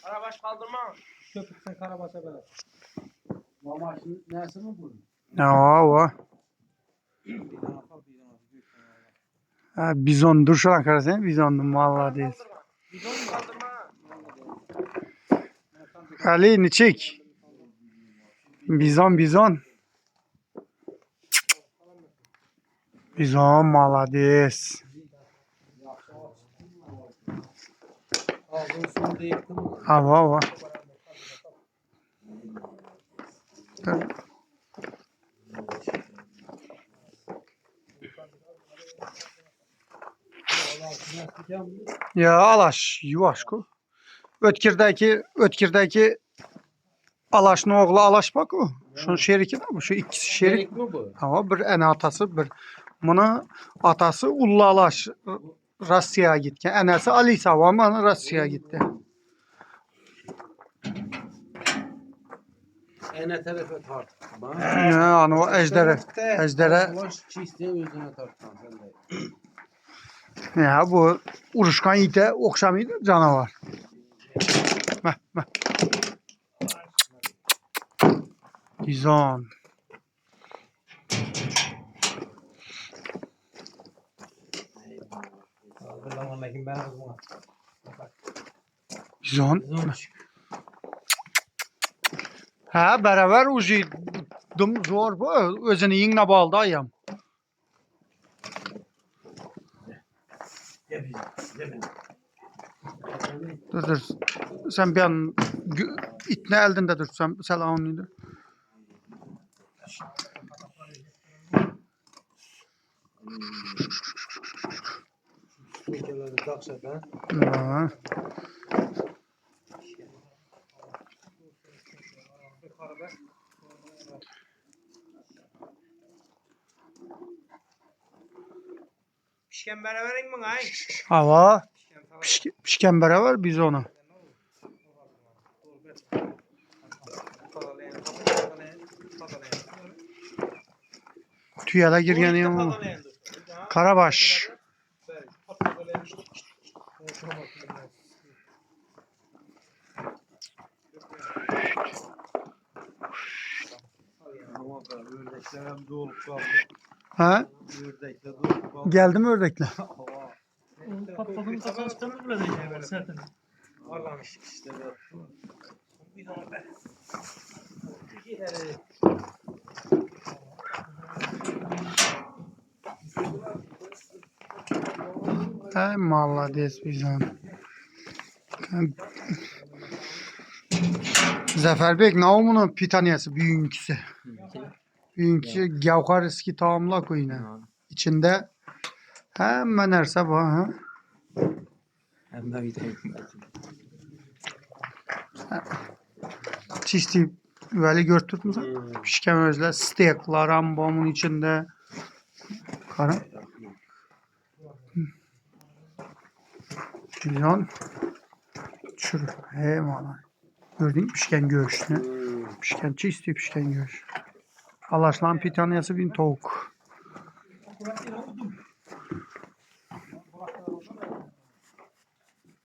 Karabaş kaldırma. Köpükten karabaşa böyle. Mamaşın nesi mi bu? O. Bizon dur şu an karasın. Bizon'dum vallahi değil. Bizon kaldırma. Ali niçik? Bizon. Bizon malades. Ağzını sonu değildim. Hava. Ya alaş yuvaş ku. Ötkirdeki Alaş'ın oğlu Alaş bak o. Şunun şeriki de bu. Şu ikisi şerik. Şerik mi bu? Ama bir en atası bir. Bunu atası Ulla Alaş Rusya'ya gitti. Enesi Ali Savam'ın Rusya'ya gitti. Ene tarafa tartıp. Ne yani o ejdere. Ulaş çiğste özüne tartman sen de. Ya bu uruşkan ite okşamıydı canavar. Meh. Bizon. Allah'ım mekin ben kızma. Bizon. Ha beraber ucu zor bu. Özünü yine baldı ayam. Dur. Sen bir an itne eldinde dur. Sen selamünaleyküm. Ülkeleri takşadan. Ha. Pişken beraberin mi ay? Hava. Pişken beraber biz onu. Tüyala girgen ya. Karabaş. Ama ördekler hem dolup kaldı. Ha? Ördekler dolup kaldı. Geldi mi ördekle? Patladığın kafanı çıkarır bile değil zaten. Varlamış işte bu. Bizon be. Ay malades bizon. Zaferbek namumunun pitaniyası büyüğünkisi. Büyüğünkisi gavkar eski tamamla koyuna. İçinde hemen her sabah ha. Hem de vitamin. Çisti veli görtürt musun? Pişken özle steaklar ambamın içinde. Karın. Bizon. Çürü. Hey malay. Gördün mü pişken göğüsünü? Pişken çisti pişken göğüs. Alaşlan pitaniyası bin tavuk.